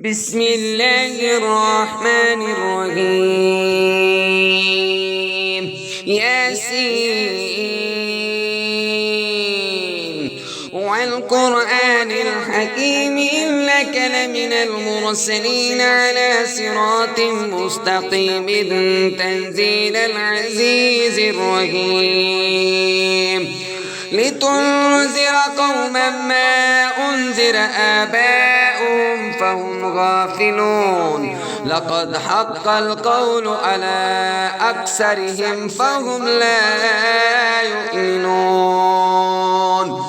بسم الله الرحمن الرحيم ياسين والقرآن الحكيم إنك لمن المرسلين على صراط مستقيم تنزيل العزيز الرحيم لتنذر قوما ما أنذر آباؤهم فهم غافلون لقد حق القول على أكثرهم فهم لا يؤمنون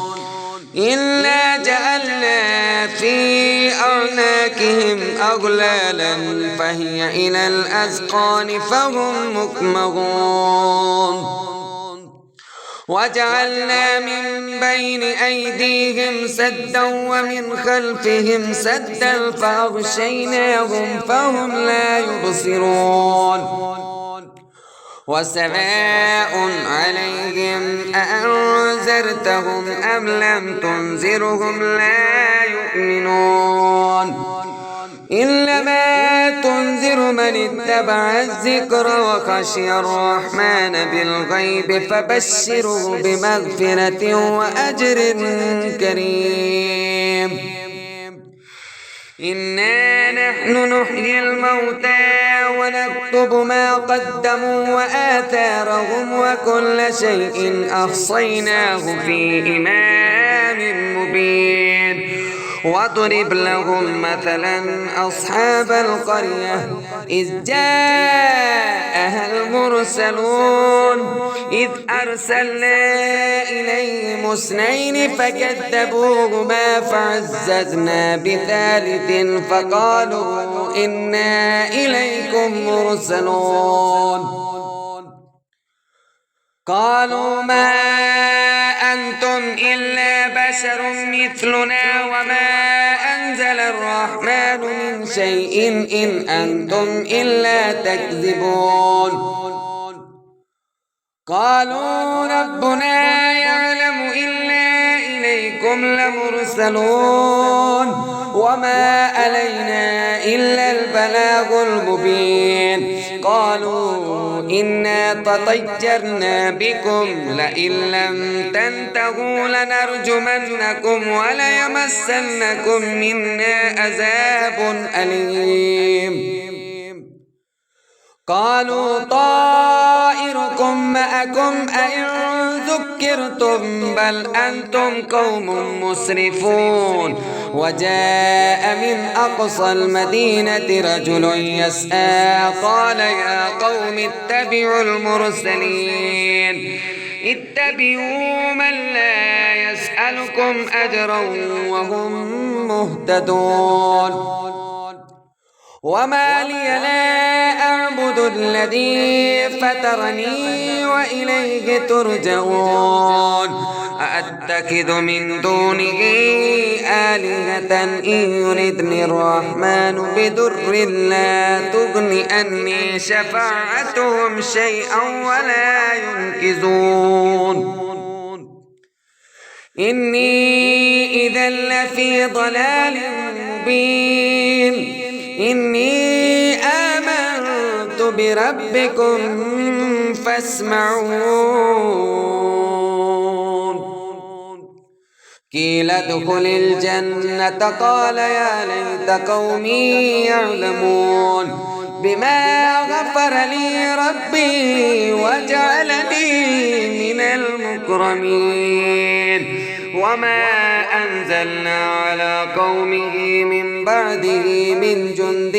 إلا جعلنا في أعناقهم أغلالا فهي إلى الأذقان فهم مقمحون وجعلنا من بين أيديهم سدا ومن خلفهم سدا فأغشيناهم فهم لا يبصرون وسواء عليهم أأنذرتهم أم لم تنذرهم لا يؤمنون إنما تنذر من اتبع الذكر وخشي الرحمن بالغيب فبشره بمغفرة وأجر كريم إنا نحن نحيي الموتى ونكتب ما قدموا وآثارهم وكل شيء أحصيناه في إمام مبين واضرب لهم مثلا أصحاب القرية إذ جاءها المرسلون إذ أرسلنا إليهم اثنين فكذبوهما فعززنا بثالث فقالوا إنا إليكم مرسلون قالوا ما أنتم إلا بشر مثلنا وما أنزل الرحمن من شيء إن أنتم إلا تكذبون قالوا ربنا يعلم إنا إليكم لمرسلون وما علينا إلا البلاغ المبين قالوا إنا تطيرنا بكم لئن لم تنتهوا لنرجمنكم وليمسنكم منا عذاب أليم قالوا طائركم معكم أئن ذكرتم بل أنتم قوم مسرفون وجاء من أقصى المدينة رجل يسعى قال يا قوم اتبعوا المرسلين اتبعوا من لا يسألكم أجرا وهم مهتدون وما لي لا أعبد الذي فطرني وإليه ترجعون أأتخذ من دونه آلهة إن يردني الرحمن بضر لا تغن عني شفاعتهم شيئا ولا ينقذون إني إذا لفي ضلال مبين إني آمنت بربكم فاسمعون قيل ادخل الجنة قال يا ليت قومي يعلمون بما غفر لي ربي وجعلني من المكرمين وما أنزلنا على قومه من بعده من جند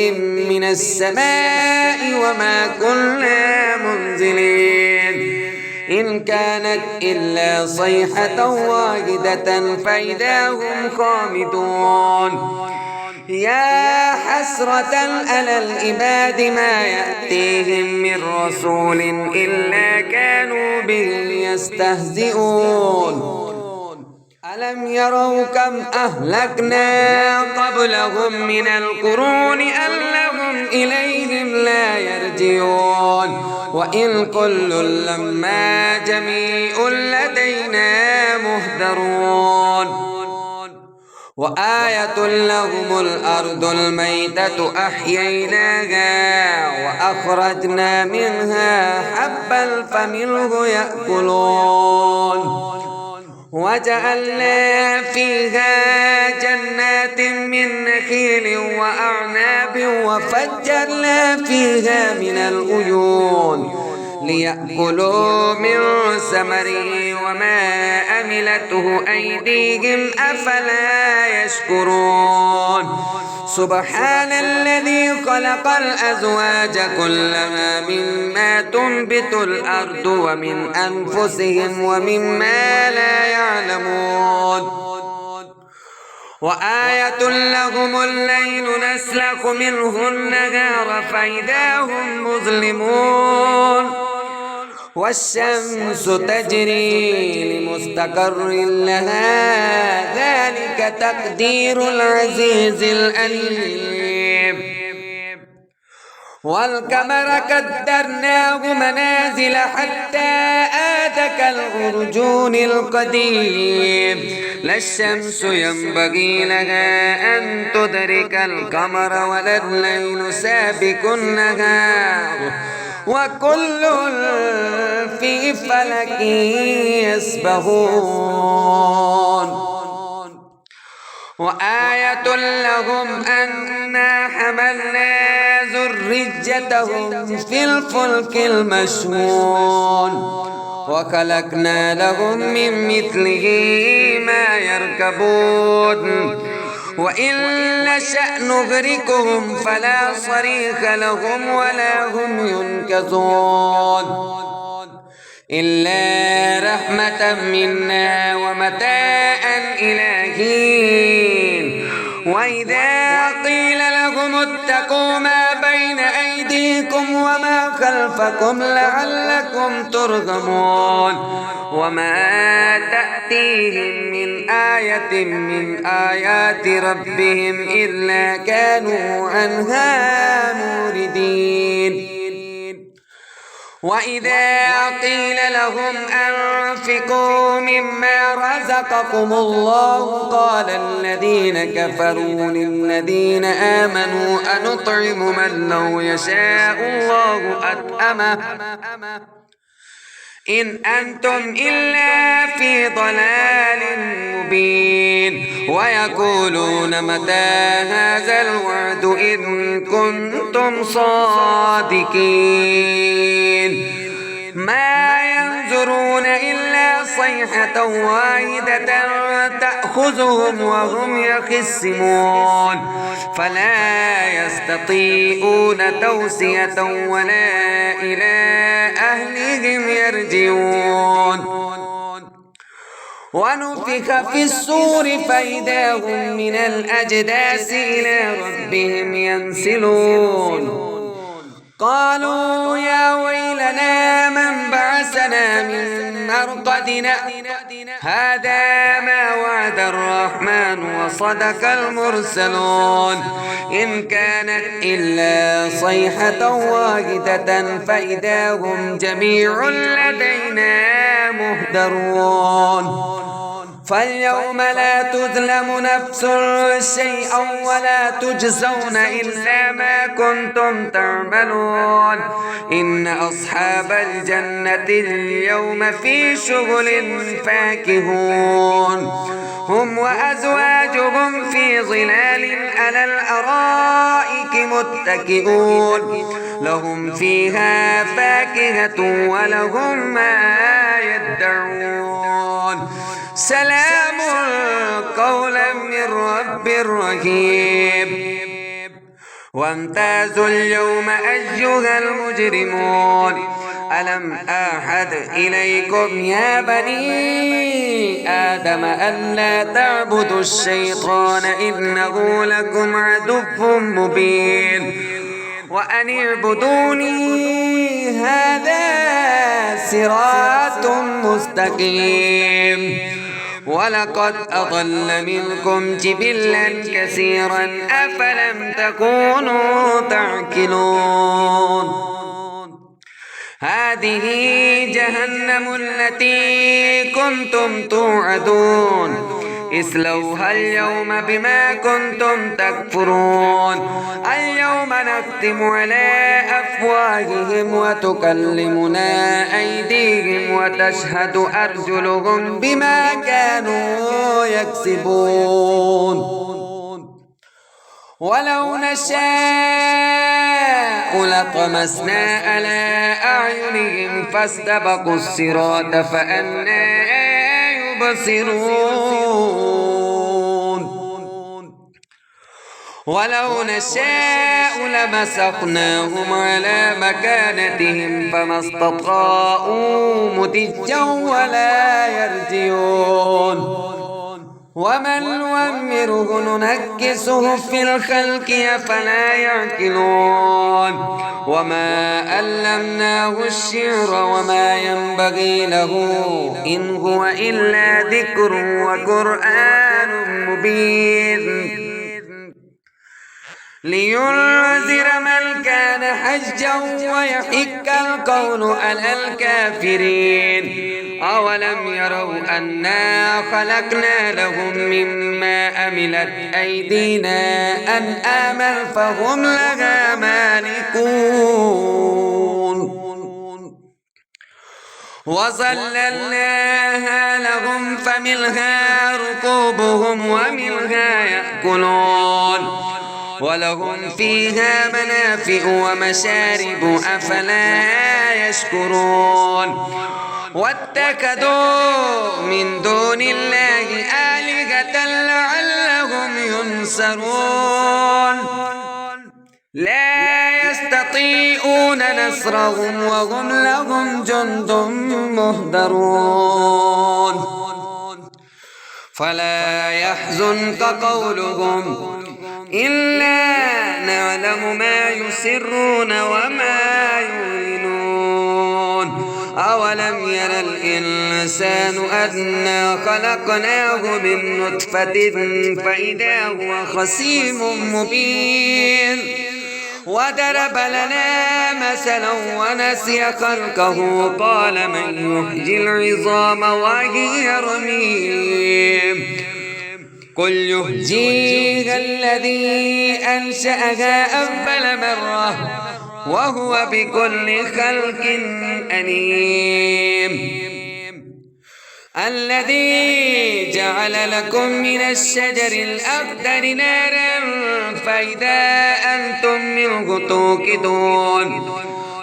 من السماء وما كنا منزلين إن كانت إلا صيحة واحدة فإذا هم خامدون يا حسرة على العباد ما يأتيهم من رسول إلا كانوا به يستهزئون ألم يروا كم أهلكنا قبلهم من القرون أنهم إليهم لا يرجعون وإن كل لما جميع لدينا محضرون وآية لهم الأرض الميتة أحييناها وأخرجنا منها حبا فمنه يأكلون وجعلنا فيها جنات من نخيل وأعناب وفجرنا فيها من العيون ليأكلوا من ثمره وما عملته أيديهم أفلا يشكرون سبحان الذي خلق الأزواج كلها مما تنبت الأرض ومن أنفسهم ومما لا يعلمون وآية لهم الليل نسلخ منه النهار فإذا هم مظلمون والشمس تجري لمستقر لها ذلك تقدير العزيز العليم والقمر قدرناه منازل حتى عاد كالعرجون القديم لا الشمس ينبغي لها أن تدرك القمر ولا الليل سابق النهار وكل في فلك يسبحون وآية لهم أنا حملنا ذريتهم في الفلك المشحون وخلقنا لهم من مثله ما يركبون وإن نشأ نغرقهم فلا صريخ لهم ولا هم ينقذون إلا رحمة منا ومتاعا إلى حين وإذا قيل لهم اتقوا ما بين أيديكم وما خلفكم لعلكم ترحمون وما تأتيهم من آية من آيات ربهم إلا كانوا عنها موردين وإذا قيل لهم أنفقوا مما رزقكم الله قال الذين كفروا للذين آمنوا أنطعم من لو يشاء الله أطعمه إن أنتم إلا في ضلال مبين ويقولون متى هذا الوعد إن كنتم صادقين ما ينظرون إلا صيحة واحدة تأخذهم وهم يخصمون فلا يستطيعون توصية ولا إلى أهلهم يرجعون ونفخ في الصور فإذا هم من الأجداث إلى ربهم ينسلون قالوا يا ويلنا من بعثنا من مرقدنا هذا ما وعد الرحمن وصدق المرسلون إن كانت إلا صيحة واحدة فإذا هم جميع لدينا مهدرون فاليوم لا تظلم نفس شيئا ولا تجزون إلا ما كنتم تعملون إن أصحاب الجنة اليوم في شغل فاكهون هم وأزواجهم في ظلال على الأرائك متكئون لهم فيها فاكهة ولهم ما يدعون سلام قولا من رب رحيم وامتازوا اليوم أيها المجرمون ألم أعهد إليكم يا بني آدم ألا تعبدوا الشيطان إنه لكم عدو مبين وأن اعبدوني هذا صراط مستقيم ولقد أضل منكم جبلا كثيرا أفلم تكونوا تعقلون هذه جهنم التي كنتم توعدون اصلوها اليوم بما كنتم تكفرون اليوم نختم على أفواههم وتكلمنا أيديهم وتشهد أرجلهم بما كانوا يكسبون ولو نشاء لطمسنا على أعينهم فاستبقوا الصراط فأنى يبصرون ولو نشاء لمسخناهم على مكانتهم فما استطاعوا مضيا ولا يرجعون ومن نعمره ننكسه في الخلق أفلا يعقلون وما علمناه الشعر وما ينبغي له إن هو إلا ذكر وقرآن مبين لينذر من كان حجا ويحق القول على الكافرين أولم يروا أنا خلقنا لهم مما عملت أيدينا أنعاما فهم لها مالكون وظللناها لهم فمنها ركوبهم ومنها يأكلون ولهم فيها منافع ومشارب أفلا يشكرون واتخذوا من دون الله آلهة لعلهم ينصرون لا يستطيعون نصرهم وهم لهم جند مهدرون فلا يحزنك قولهم إلا نعلم ما يسرون وما يعلنون أولم ير الإنسان أنا خلقناه من نطفة فإذا هو خصيم مبين وضرب لنا مثلا ونسي خلقه قال من يحيي العظام وهي رميم قل يحييها الذي أنشأها أول مرة وهو بكل خلق أليم الذي جعل لكم من الشجر الأخضر نارا فإذا أنتم منه توقدون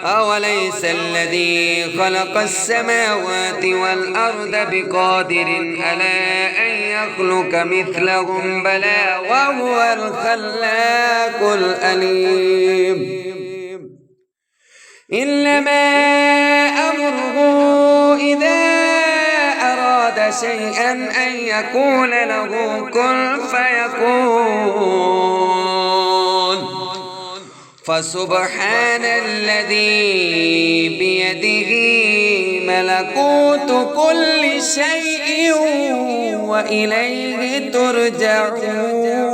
أوليس الذي خلق السماوات والأرض بقادر على أن يخلق مثلهم بلى وهو الخلاق العليم إنما أمره إذا أراد شيئا أن يقول له كن فيكون فسبحان الذي بيده ملكوت كل شيء وإليه ترجعون.